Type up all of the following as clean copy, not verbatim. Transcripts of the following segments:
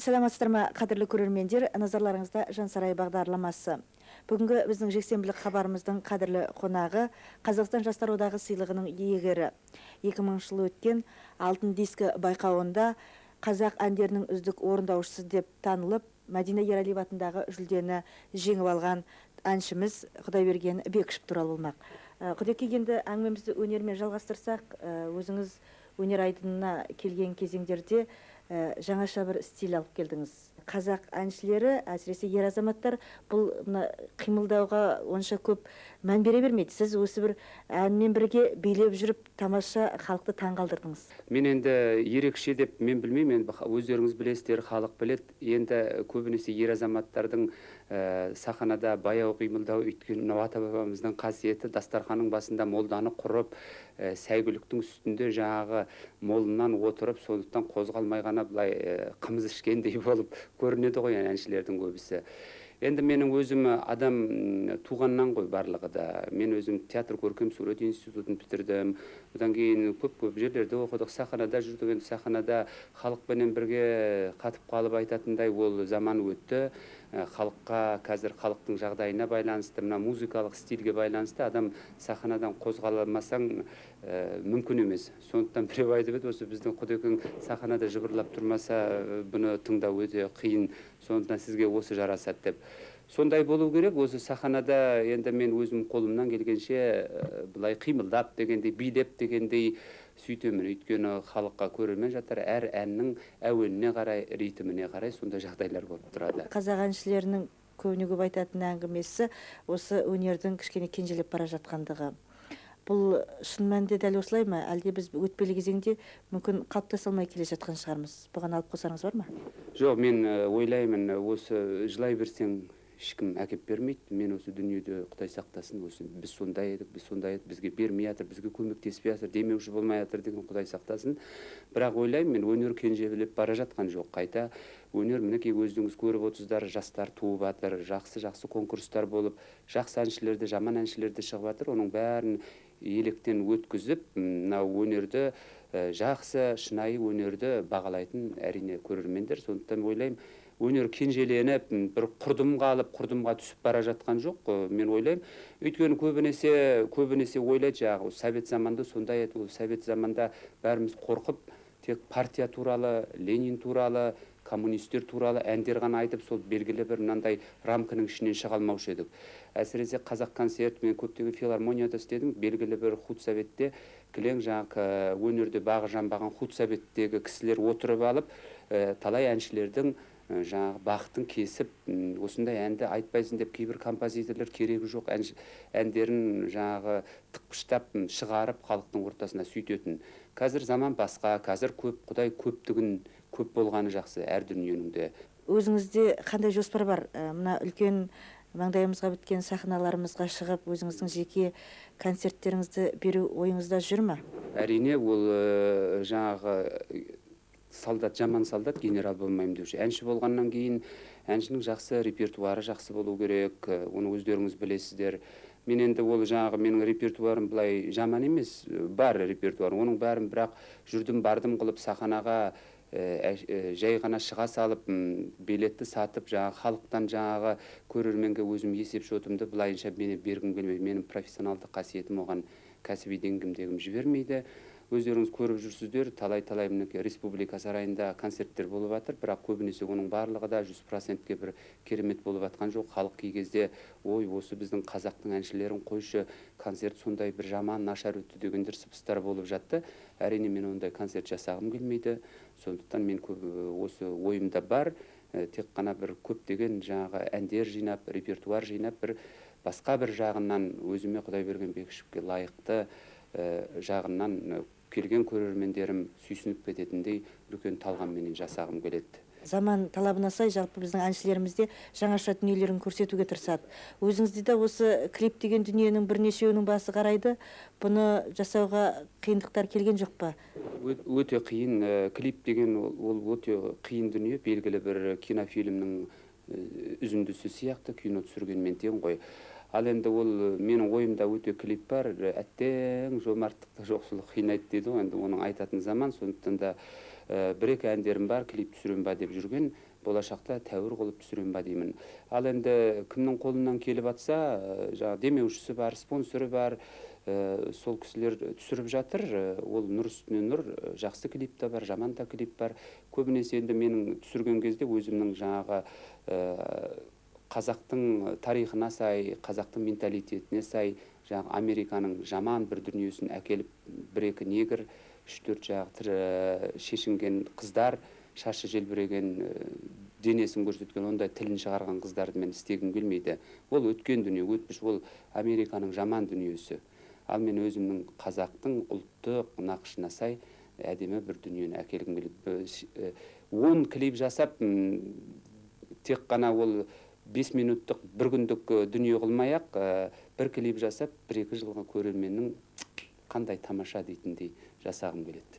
Саламатсыздар ма, қадірлі көрермендер, назарларыңызда Жан сарайы бағдарламасы. Бүгінгі біздің жексенбілік хабарымыздың қадірлі қонағы Қазақстан Жастар одағы сыйлығының иегері. 2000 жылы өткен алтын дискі байқауында қазақ әндерінің үздік орындаушысы деп танылып, Мәдина Ералиева атындағы жүлдені жеңіп алған әншіміз Құдайберген Бекішев туралы болмақ. Құдеке, енді әңгімемізді өнермен жалғастырсақ, өзіңіз өнер айдынына келген кезеңдерде жаңаша бір стиль алып келдіңіз. Қазақ әншілері, әсіресе ер азаматтар, бұл қимылдауға онша көп мән бере бермейді. Сіз осы бір әнмен бірге билеп жүріп, тамаша халықты таңғалдырдыңыз. Мен енді ерекше деп мен білмеймін, өздеріңіз білесіздер, халық білет. Енді көбінесе ер азаматтардың сахнада баяу қимылдау, өйткені ата-бабамыздың қасиеті, дастарханның басында молданы құрып, сәйгүліктің үстінде жаңағы молынан отырып, сондықтан қозғалмай ғана былай қымыз ішкендей болып көрінеді ғой әншілердің көбісі. Енді менің өзім адам туғаннан ғой барлығы да. Мен өзім театр көркем сурет институтын бітірдім. Одан кейін көп жерлерде оқыдық, сахнада жүрдік. Енді сахнада халықпенен бірге қатып қалып айтатындай ол заман өтті. Халыққа, қазір халықтың жағдайына байланысты, мына музыкалық стильге байланысты адам сахнадан қозғаламасаң мүмкін емес. Сондықтан біреу айтып еді, осы біздің Құдекең сахнада жыбырлап тұрмаса, бұны тыңдау өте қиын. Сондықтан сізге осы жарасады деп. Сондай болу керек. Осы сахнада енді мен өзім қолымнан келгенше былай қимылдап дегендей, билеп дегендей сөйтемін. Өйткені халыққа көрермен жатар, әр әннің әуеніне қарай, ритміне қарай сондай жағдайлар болып тұрады. Қазақ әншілерінің көбіне көп айтатын әңгімесі осы өнердің кішкене кенжелеп бара жатқандығы. Бұл шын мәнінде дәл осылай ма? Әлде біз өтпелі кезеңде мүмкін қалыптаса алмай келе жатқан шығармыз? Бұған алып қосарыңыз бар ма? Жоқ, мен ойлаймын, осы жылай берсең ешкім әкеп бермейді. Мен осы дүниеде Құдай сақтасын, осы біз сондай едік, бізге бермей жатыр, бізге көмектеспей жатыр, демеуші болмай жатыр деген Құдай сақтасын. Бірақ ойлаймын, мен өнер кенжелеп бара жатқан жоқ. Қайта өнер, мінекей өздеріңіз көріп отырсыздар, жастар туып жатыр, жақсы конкурстар болып, жақсы әншілерді, жаман әншілерді шығып жатыр. Оның бәрін електен өткізіп, мынау өнерді, жақсы, шынайы өнерді бағалайтын әрине көрермендер. Сондықтан ойлаймын, өнер кенжеленіп, бір құрдымға алып, құрдымға түсіп бара жатқан жоқ, мен ойлаймын. Өйткені көбінесе ойлайды жағы, совет заманда сондай еді, совет заманда бәріміз қорқып, тек партия туралы, Ленин туралы, коммунистер туралы әндер ғана айтып, сол белгілі бір мынандай рамканың ішінен шыға алмаушы едік. Әсіресе қазақ концерт, мен көптеген филармонияда істедім, белгілі бір худсоветте, кілең жаңағы өнерде бағы жанбаған худсоветтегі кісілер отырып алып, талай әншілердің жаңағы бақытын кесіп, осындай әнді айтпайсың деп кейбір композиторлар керегі жоқ әндерін жаңағы тықпыштап шығарып халықтың ортасына сөйтетін. Қазір заман басқа, қазір Құдай көптігін көп болғаны жақсы әр дүниенің де. Өзіңізде қандай жоспар бар? Мына үлкен маңдайымызға біткен сахналарымызға шығып, өзіңіздің жеке концерттеріңізді беру ойыңызда жүр ме? Әрине, ол жаңағы солдат, жаман солдат генерал болмаймын деуші. Әнші болғаннан кейін әншінің жақсы репертуары жақсы болу керек, оны өздеріңіз білесіздер. Мен енді ол жаңағы менің репертуарым былай жаман емес, бар репертуар. Оның бәрін бірақ жүрдім бардым қылып сахнаға жай ғана шыға салып, билетті сатып, жаңағы халықтан жаңағы көрерменге өзім есеп шотымды былайынша бергім келмейді. Менің профессионалдық қасиетім оған кәсіби деңгейім жібермейді. Өздеріңіз көріп жүрсіздер, талай мінекей республика сарайында концерттер болып жатыр, бірақ көбінесе оның барлығы да 100%-ке бір керемет болып жатқан жоқ. Халық кей кезде, ой, осы біздің қазақтың әншілерін қойшы, концерт сондай бір жаман, нашар өтті дегендер сыпыстар болып жатты. Әрине, мен ондай концерт жасағым келмейді. Сондықтан мен осы ойымда бар, тек қана бір көптеген жаңағы әндер жинап, репертуар жинап, бір басқа бір жағынан өзіме Құдайберген Бекішевке лайықты жағынан келген көрермендерім сүйсініп кететіндей үлкен талғаммен жасағым келеді. Заман талабына сай жалпы біздің әншілерімізде жаңаша дүниелерін көрсетуге тырысады. Өзіңізде де осы клип деген дүниенің бірнешеуінің басы қарайды. Бұны жасауға қиындықтар келген жоқ па? Өте қиын. Клип деген ол өте қиын дүние. Белгілі бір кинофильмнің үзіндісі сияқты кино түсіргенмен тең ғой. Ал енді ол менің ойымда өте клип бар, әттең жомарттықта жоқшылық қинайды дейді ғой, енді оның айтатын заман. Сондықтан да бір-екі әндерім бар, клип түсірем ба деп жүрген, болашақта тәуір қылып түсірем ба деймін. Ал енді кімнің қолынан келіп атса, жаңағы демеушісі бар, спонсоры бар, сол кісілер түсіріп жатыр. Ол нұр үстіне нұр, жақсы клип та бар, жаман да клип бар. Көбінесе енді менің түсірген кезде өзімнің жаңағы қазақтың тарихына сай, қазақтың менталитетіне сай, жаңағы Американың жаман бір дүниесін әкеліп, бір-екі негр, 3-4 жағы шешінген қыздар, шашы желбіреген, денесін көрсеткен, ондай тілін шығарған қыздарды мен істегім келмейді. Ол өткен дүние, өтпіш, ол Американың жаман дүниесі. Ал мен өзімнің қазақтың ұлттық нақышына сай әдемі бір дүниені әкелгім келеді. 10 клип жасап, тек қана ол 5 минуттық, бір күндік дүние қылмай-ақ, бір клип жасап, 1-2 жылға көрерменнің қандай тамаша дейтіндей жасағым келеді.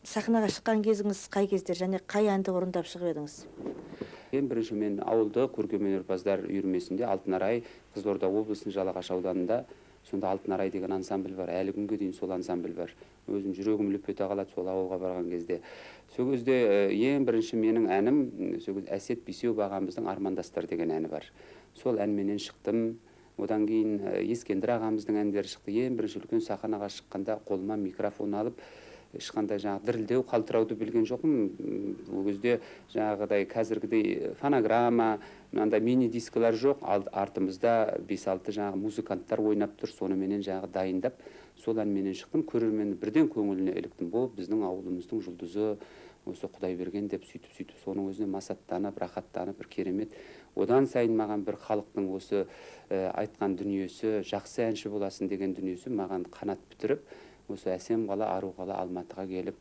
Сахнаға шыққан кезіңіз қай кездер және қай әнді орындап шығып едіңіз? Ең бірінші мен ауылды көркемөнерпаздар үйірмесінде Алтынарай, Қызылорда облысының Жалағаш ауданында, сонда Алтынарай деген ансамбль бар. Әлі күнге дейін сол ансамбль бар. Өзім жүрегім лүп ете қалады сол ауылға барған кезде. Сол кезде ең бірінші менің әнім, сол кезде Әсет Бейсеуов ағамыздың Армандастар деген әні бар. Сол әнменен шықтым. Одан кейін Ескендір ағамыздың әндері шықты. Ең бірінші үлкен сахнаға шыққанда қолыма микрофон алып, ешқандай жаңағы дірілдеу қалтырауды білген жоқпын. Ол кезде жаңағыдай қазіргідей фонограмма, мынандай мини дискілер жоқ. Артымызда 5-6 жаңағы музыканттар ойнап тұр, соныменен жаңағы дайындап, сол әнменен шықтым. Көрермен бірден көңіліне іліктім. Бұл біздің ауылымыздың жұлдызы, осы Құдай берген деп сөйтіп соның өзіне масаттанып, рахаттанып, бір керемет. Одан сайын маған бір халықтың осы айтқан дүниесі, жақсы әнші боласың деген дүниесі маған қанат бітіріп, осы әсем қала, ару қала Алматыға келіп,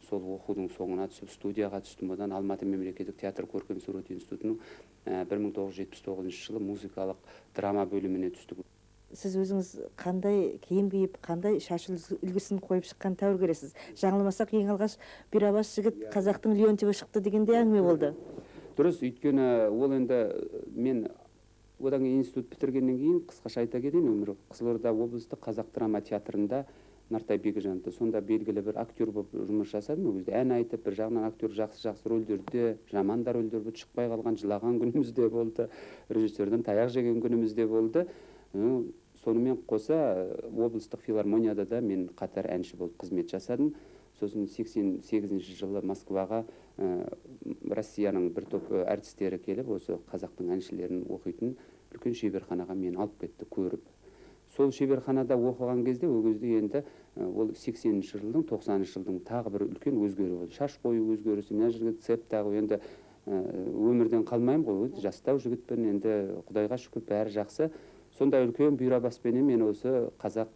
сол оқудың соңына түсіп, студияға түстім. Одан Алматы мемлекеттік театр көркем сурет институтының 1979 жылы музыкалық драма бөліміне түстік. Сіз өзіңіз қандай киім киіп, қандай шаш үлгісін қойып шыққан тәуір көресіз? Жаңылмасақ, ең алғаш Бирабас жігіт қазақтың Леонтьеві шықты дегенде әңгіме болды. Дұрыс, өйткені ол енді мен одан кейін институт бітіргеннен кейін қысқаша айта кетейін, өмір Қызылорда облыстық қазақ драма театрында Нартай Бекежановты сонда белгілі бір актер болып жұмыс жасадым. Ол кезде ән айтып, бір жағынан актер жақсы рөлдерде, жаман да рөлдерде шықпай қалған, жылаған күніміз де болды, режиссерден таяқ жеген күніміз де болды. Сонымен қоса облыстық филармонияда да мен қатар әнші болып қызмет жасадым. Сосын 88 жылы Москваға Россияның бір топ әртістері келіп, осы қазақтың әншілерін оқитын үлкен шеберханаға мені алып кетті көріп. Сол шеберханада оқыған кезде, ол кезде енді ол 80-ші жылдың, 90-ші жылдың тағы бір үлкен өзгеру болды. Шаш қою өзгерісі, мына жерге цеп тағу, енді өмірден қалмаймын ғой, жастау жігітпін, енді Құдайға шүкір бәрі жақсы. Сондай үлкен бұйрабаспенен мен осы қазақ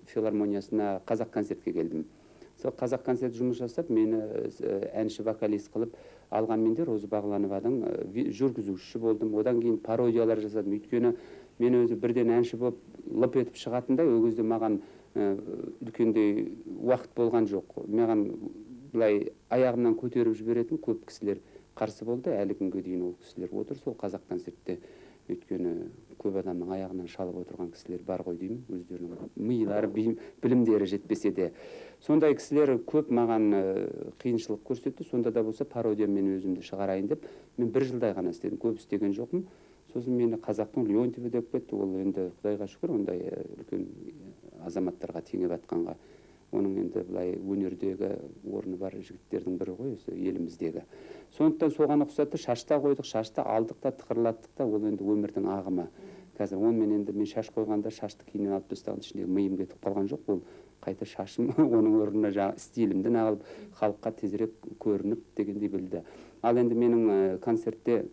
филармониясына, қазақ концертке келдім. Сол қазақ концерт жұмыс жасап, мені әнші вокалист қылып алған менде Роза Бағланованың жүргізушісі болдым. Одан кейін пародиялар жасадым. Өйткені мен өзі бірден әнші болып лып етіп шығатындай, ол кезде маған үлкендей уақыт болған жоқ. Маған былай аяғымнан көтеріп жіберетін көп кісілер қарсы болды. Әлі күнге дейін ол кісілер отыр сол қазақ концертте. Өйткені көп адамның аяғынан шалып отырған кісілер бар ғой деймін, өздерінің миылары, білімдері жетпесе де. Сондай кісілер көп маған қиыншылық көрсетті. Сонда да болса пародиямен өзімді шығарайын деп, мен 1 жылдай ғана істедім, көп істеген жоқпын. Сосын мені қазақтың Леонтьеві деп кетті. Ол енді Құдайға шүкір, ондай үлкен азаматтарға теңеп атқанға. Оның енді былай өнердегі орны бар жігіттердің бірі ғой, осы еліміздегі. Сондықтан соған ұқсатты, шашта қойдық, шашта алдық та, тықырлаттық та, ол енді өмірдің ағымы. Қазір онымен енді мен шаш қойғанда шашты кейіннен алып тастаған ішіндегі миым кетіп қалған жоқ, ол қайта шашым оның орнына жаңа стилімді нағылып, халыққа тезірек көрініп дегендей білді. Ал енді менің концертте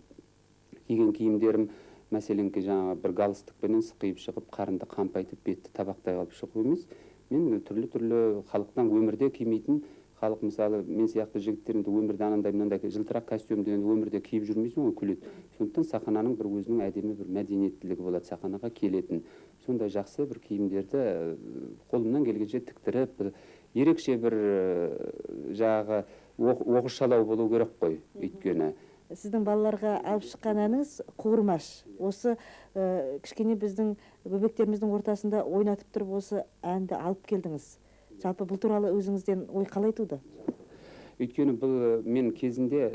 киген киімдерім мәселенке жаңа бір галстукпенен сықиып шығып, қарынды қампайтып, бетті табақтай қалып шығу емес. Мен түрлі халықтан өмірде кимейтін, халық мысалы мен сияқты жігіттерінде өмірде анандай мынандай жылтырақ костюмді өмірде киіп жүрмейсің ғой, күледі. Сондықтан сахнаның бір өзінің әдемі бір мәдениеттілігі болады, сахнаға келетін. Сондай жақсы бір киімдерді қолымнан келгенше тіктіріп, ерекше бір жағы оғышалау болу керек қой, өйткені. Сіздің балаларға алып шыққан әніңіз Қуырмаш. Осы кішкене біздің бөбектеріміздің ортасында ойнатып тұрып осы әнді алып келдіңіз. Жалпы бұл туралы өзіңізден ой қалай туды? Өйткені бұл мен кезінде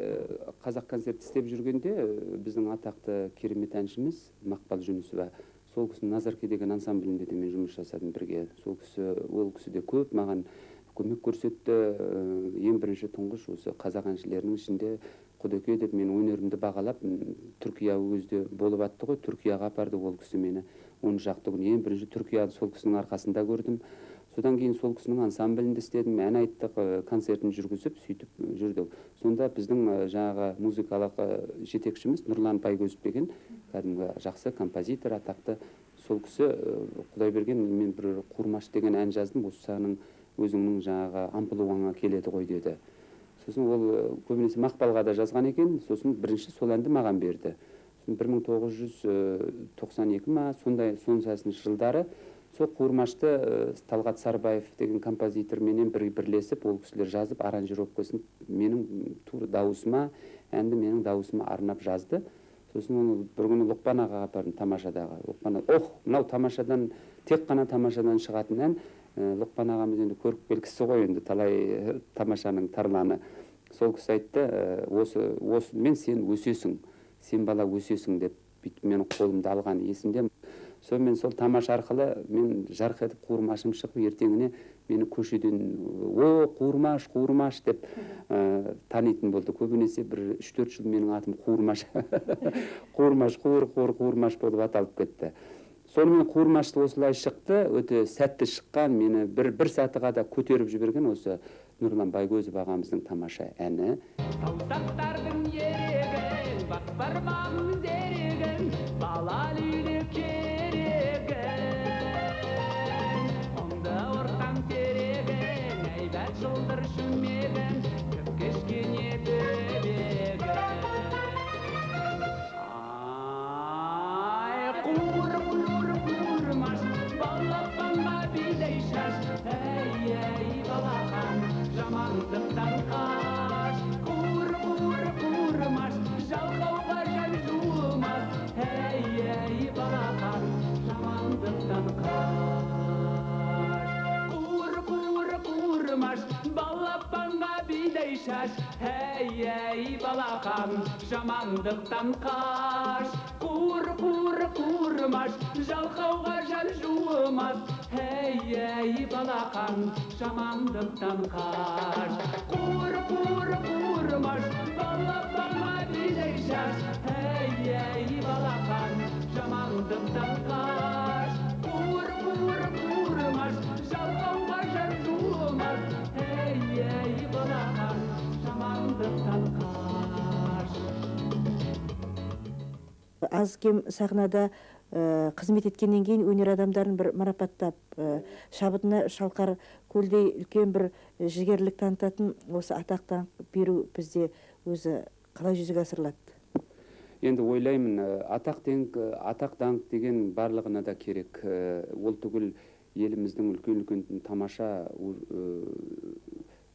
қазақ концерт істеп жүргенде біздің атақты керемет әншіміз Мақпал Жүнісова, сол кісінің Назарке деген ансамблінде де мен жұмыс жасадым бірге. Сол кісі де көп маған көмек көрсетті. Ең бірінші тұңғыш осы қазақ әншілерінің ішінде Құдеке деп мен өнерімді бағалап, Түркия өзде болып атты ғой, Түркияға апарды ол кісі мені. 10 шақты күн ең бірінші Түркияды сол кісінің арқасында көрдім. Содан кейін сол кісінің ансамблінде істедім, ән айттық, концертін жүргізіп, сөйтіп жүрдік. Сонда біздің жаңағы музыкалық жетекшіміз Нұрлан Байгөзов деген кәдімгі жақсы композитор, атақты. Сол кісі Құдай берген, мен бір Қуырмаш деген ән жаздым, осы сағының өзіңнің жаңағы амплуаңа келеді ғой деді. Сосын ол көбінесе Мақпалға да жазған екен, сосын бірінші сол әнді маған берді. 1992 ма, сондай жылдары сол Қуырмашты Талғат Сарбаев деген композиторменен бірлесіп, ол кісілер жазып, аранжировкасын менің тур дауысыма, әнді менің дауысыма арнап жазды. Сосын оны бір күні Лұқпан ағаға апардым, Тамашадағы. Мынау Тамашадан, тек қана Тамашадан шығатын ән. Лұқпан ағамыз енді көріп келкісі ғой, енді талай Тамашаның тарланы. Сол кісі айтты, мен сен өсесің, сен бала өсесің деп, менің қолымды алған есімде. Сонымен сол Тамаша арқылы мен жарқ етіп Қуырмашым шығып, ертеңіне мені көшеден о Қуырмаш Қуырмаш деп танитын болды. Көбінесе бір 3-4 жыл менің атым Қуырмаш Қуырмаш Қуырмаш болып аталып кетті. Сонымен Қуырмашты осылай шықты, өте сәтті шыққан, мені бір сатыға да көтеріп жіберген осы Нұрлан Байгөзов ағамыздың тамаша әні. Таусақтардың ерегін, бақпармағын дерегін, балалүйлі керегін. Онда ортан терегін, әйбәт жылдыр шүмегін, көп кешкене төбегін. Қуырмаш, балапанға бидей шаш, әй балақан, жамандықтан қаш. Қуырмаш, жалқауға жан жуымас, әй балақан, жамандықтан қаш. Қуырмаш, балапанға бидей шаш, әй балақан, жамандықтан қаш. Қуырмаш, жалқауға жан жуымас, әй балақан, жамандықтан қаш. Қуырмаш, балапанға бидей шаш, әй балақан, жамандықтан қаш. Қуырмаш, жалқауға жан жуымас, әй балақан, жамандықтан қаш. Аз кем сахнада қызмет еткеннен кейін өнер адамдарын бір марапаттап, шабытына шалқар көлдей үлкен бір жігерлік танытатын осы атақтан беру бізде өзі қалай жүзеге асырылады? Енді ойлаймын, атақ даңқ деген барлығына да керек. Ол түгіл еліміздің үлкен тамаша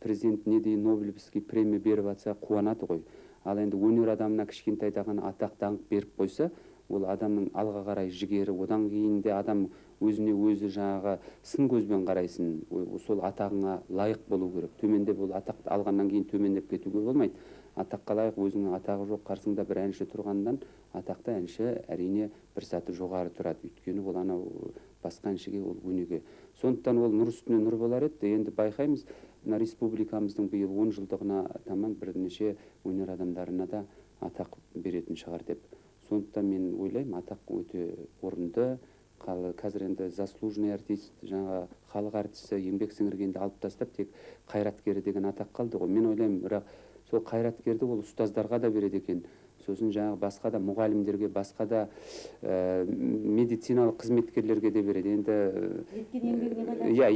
президентіне дейін Нобелевский премия беріп атса қуанады ғой. Ал енді өнер адамына кішкентайдаған атақ даңқ беріп қойса, ол адамның алға қарай жігері, одан кейін де адам өзіне өзі жаңағы сын көзбен қарайсын, сол атағыңа лайық болу керек. Төмендеп ол атақты алғаннан кейін төмендеп кетуге болмайды. Атаққа лайық, өзінің атағы жоқ, қарсыңда бір әнші тұрғаннан атақты әнші әрине бір саты жоғары тұрады. Өйткені ол анау басқа әншіге ол өнеге. Сондықтан ол нұр үстіне нұр болар еді. Енді байқаймыз, мына республикамыздың биыл 10 жылдығына таман бірнеше өнер адамдарына да атақ беретін шығар деп. Сондықтан мен ойлаймын, атақ өте орынды. Қазір енді заслуженный артист, жаңа халық артисі, еңбек сіңіргенді алып тастап, тек қайраткері деген атақ қалды ғой. Мен ойлаймын, бірақ сол қайраткерді ол ұстаздарға да береді екен. Сосын жаңағы басқа да мұғалімдерге, басқа да медициналық қызметкерлерге де береді. Енді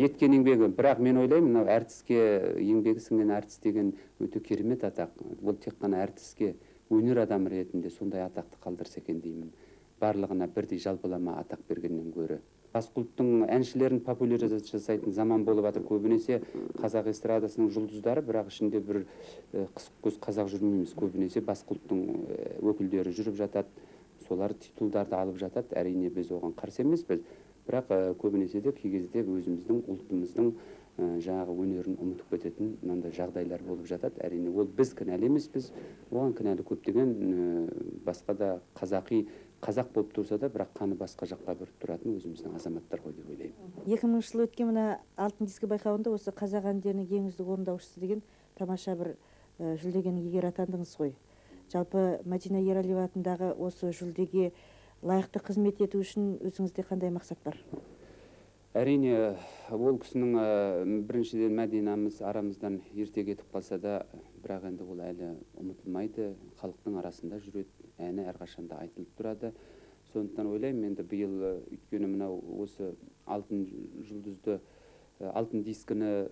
еткен еңбегі. Бірақ мен ойлаймын, мынау әртіске еңбегі сіңген артист деген өте керемет атақ. Ол тек қана әртіске өнер адам ретінде сондай атақты қалдырса екен деймін. Барлығына бірдей жалпылама атақ бергеннен гөрі. Басқа ұлттың әншілерін популяризация жасайтын заман болып жатыр. Көбінесе қазақ эстрадасының жұлдыздары, бірақ ішінде бір қысық көз қазақ жүрмейміз. Көбінесе басқа ұлттың өкілдері жүріп жатады, солар титулдарды алып жатады. Әрине біз оған қарсы емеспіз, бірақ көбінесе де кей кезде өзіміздің ұлтымыздың жаңағы өнерін ұмытып кететін мынандай жағдайлар болып жатады. Әрине ол біз кінәлі емеспіз, оған кінәлі көптеген басқа да қазақ болып тұрса да, бірақ қаны басқа жаққа бүріп тұратын өзіміздің азаматтар ғой деп ойлаймын. 2000 жыл өткен мына алтын дискі байқауында осы қазақ әндерінің ең үздік орындаушысы деген тамаша бір жүлдегені егер атандыңыз ғой. Жалпы Мәдина Ералиева атындағы осы жүлдеге лайықты қызмет ету үшін өзіңізде қандай мақсат бар? Әрине, ол кісінің біріншіден Мәдинамыз арамыздан ерте кетіп қалса да, бірақ енді ол әлі ұмытылмайды, халықтың арасында жүреді, әні әрқашанда айтылып тұрады. Сондықтан ойлаймын, енді биыл өйткені мынау осы алтын жұлдызды, алтын дискіні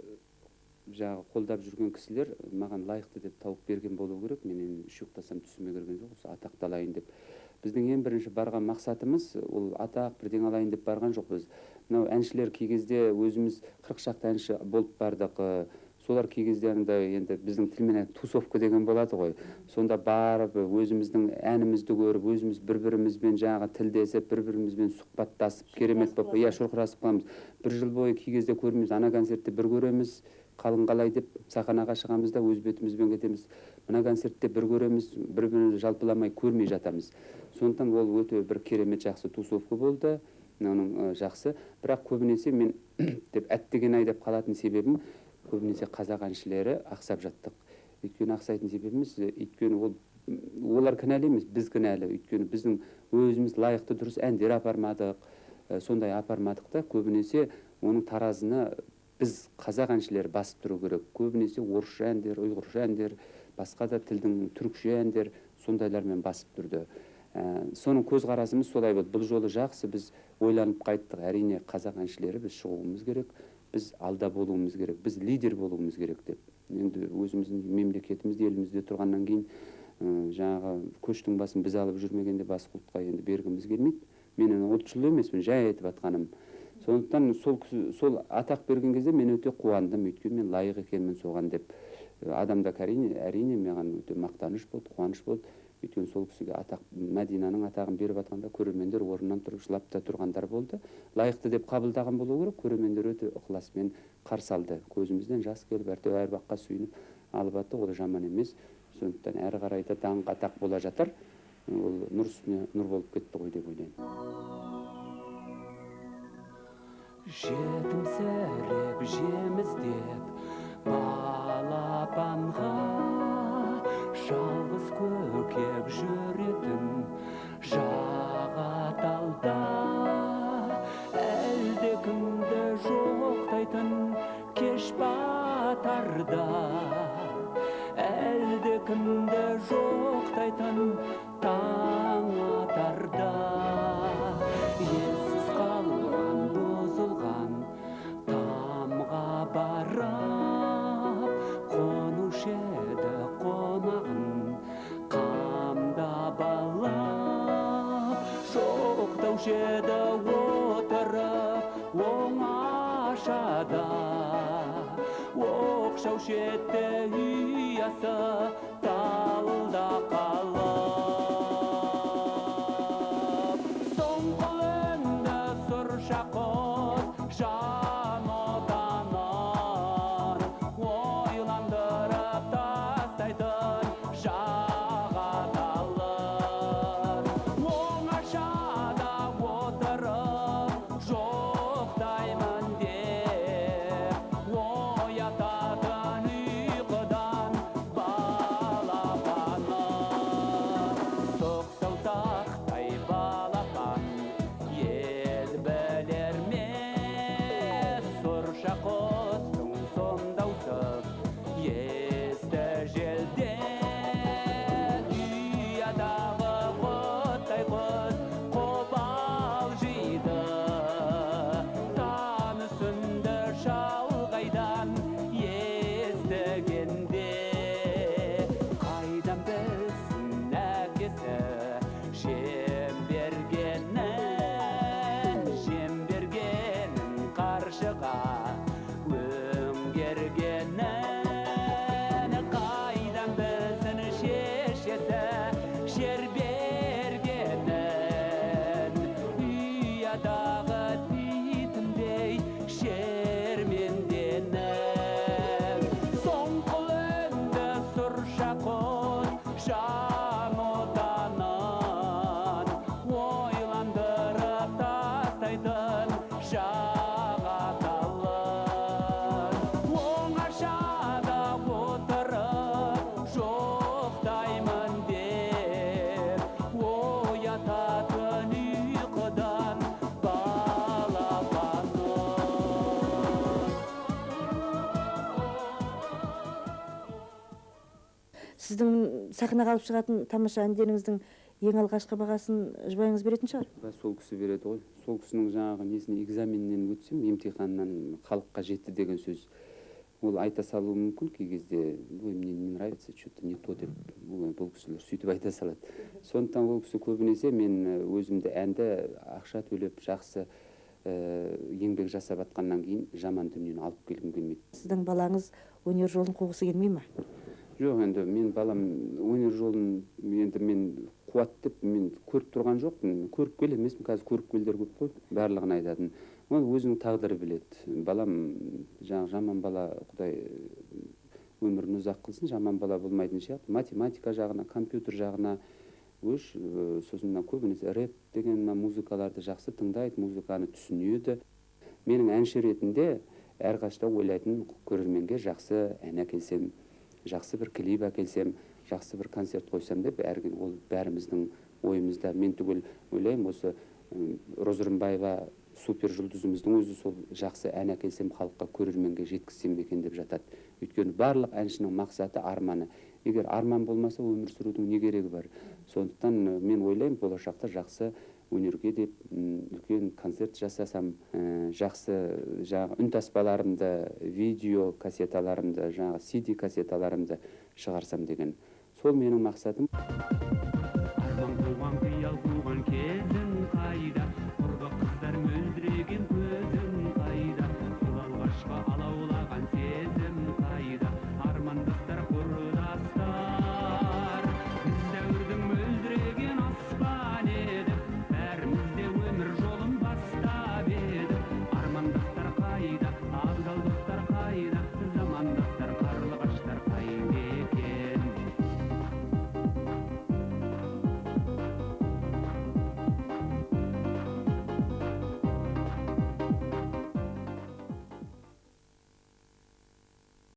жаңағы қолдап жүрген кісілер маған лайықты деп тауып берген болу керек. Мен үш ұйықтасам түсіме кірген жоқ, осы атақты алайын деп. Біздің ең бірінші барған мақсатымыз ол атақ бірден алайын деп барған жоқ біз. Мынау әншілер кей кезде өзіміз 40 шақты әнші болып бардық. Солар кей кезде енді біздің тілмен тусовка деген болады ғой. Сонда барып өзіміздің әнімізді көріп, өзіміз бір-бірімізбен жаңағы тілдесіп, бір-бірімізбен сұхбаттасып, керемет болып, шұрқырасып қаламыз. Бір жыл бойы кей кезде көрмейміз, ана концертте бір көреміз, қалың қалай деп сахнаға шығамыз да өз бетімізбен кетеміз. Мына концертте бір көреміз, бір-бірімізді жалпыламай көрмей жатамыз. Сондықтан ол өте бір керемет жақсы тусовка болды. оның жақсы. Бірақ көбінесе мен деп әттеген ай деп қалатын себебім көбінесе қазақ әншілері ақсап жаттық. Өйткені ақсайтын себебіміз, өйткені олар кінәлі емес, біз кінәлі. Өйткені біздің өзіміз лайықты дұрыс әндер апармадық, сондай апармадық та көбінесе оның таразыны біз қазақ әншілері басып тұру керек. Көбінесе орысша әндер, ұйғырша әндер, басқа да тілдің түркше әндер сондайлармен басып тұрды. Соның көзқарасымыз солай болды. Бұл жолы жақсы біз ойланып қайттық. Әрине қазақ әншілері біз шығуымыз керек, біз алда болуымыз керек, біз лидер болуымыз керек деп. Енді өзіміздің мемлекетімізде, елімізде тұрғаннан кейін жаңағы көштің басын біз алып жүрмегенде басқа ұлтқа енді бергіміз келмейді. Мен ұлтшыл емеспін, жай айтып атқаным. Сондықтан сол атақ берген кезде мен өте қуандым, өйткені мен лайық екенмін соған деп. Адамда әрине маған өте мақтаныш болды, қуаныш болды. Өйткені сол кісіге атақ, Мәдинаның атағын беріп атқанда көрермендер орнынан тұрып жылап та тұрғандар болды. Лайықты деп қабылдаған болу керек, көрермендер өте ықыласпен қарсы алды. Көзімізден жас келіп, әр баққа сүйініп алып атты, ол жаман емес. Сондықтан әрі қарай да даңқ атақ бола жатыр. Ол нұр үстіне нұр болып кетті ғой деп ойлаймын. Жетімсіреп жеміздеп балапанға жалғыз көкек жүретін жағаталда әлде кімді жоқтайтын кеш батарда әлде кімді жоқтайтын таң атарда ессіз қалған бұзылған тамға барып қонушы еді қонағын қамдап алып жоқтаушы еді отырып оңашада оқшаушы еді ұясы талда қалып соңғы үнді сұршақот жан отанын ойландырып тастайтын жағаталын оңашада отырып жоқтаймын деп оятатын ұйқыдан балапаны соқ саусақтай балапан ез білер ме сұршақоттың сомдаусыз есті желден ұядағы құттай құс қобалжиды таң үстінде шалғайдан естігенде қайдан білсін әкесі жем бергенін қаршыға өңгергенін қайдан білсін шешесі жер бергенін ұядағы титімдей шерменденіп соңғы үнді сұршақот жан отанын ойландырып тастайтын жағаталын оңашада отырып жоқтаймын деп оятатын ұйқыдан балапаны Сіздің сахнаға алып шығатын тамаша әндеріңіздің ең алғашқы бағасын жұбайыңыз беретін шығар? Сол кісі береді ғой. Сол кісінің жаңағы несіне экзаменнен өтсем, емтиханнан халыққа жетті деген сөз. Ол айта салуы мүмкін кей кезде, ой, мне не нравится, что-то не то деп, бұл кісілер сөйтіп айта салады. Сондықтан ол кісі көбінесе мен өзімді әнді ақша төлеп жақсы еңбек жасап атқаннан кейін жаман дүниені алып келгім келмейді. Сіздің балаңыз өнер жолын қуғысы келмей ма? Жоқ, енді мен балам өнер жолын енді мен қуат деп мен көріп тұрған жоқпын. Көріп кел емеспін, қазір көріп келдер көп қой, барлығын айтатын. Ол өзінің тағдыры біледі. Балам жаман бала, Құдай өмірін ұзақ қылсын, жаман бала болмайтын сияқты. Математика жағына, компьютер жағына сосын мына көбінесе рэп деген мына музыкаларды жақсы тыңдайды, музыканы түсінеді. Менің әнші ретінде әрқашанда ойлайтын, көрерменге жақсы ән әкелсем, жақсы бір клип әкелсем, жақсы бір концерт қойсам деп, ол бәріміздің ойымызда. Мен түгел ойлаймын, осы Роза Рымбаева супер жұлдызымыздың өзі сол жақсы ән әкелсем, халыққа, көрерменге жеткізсем екен деп жатады. Өйткені барлық әншінің мақсаты, арманы. Егер арман болмаса, өмір сүрудің не керегі бар? Сондықтан мен ойлаймын, болашақта жақсы өнерге деп үлкен концерт жасасам, жақсы үн таспаларымды, видео кассеталарымды, CD кассеталарымды шығарсам деген. Сол менің мақсатым. Арман туған қиял туған кезі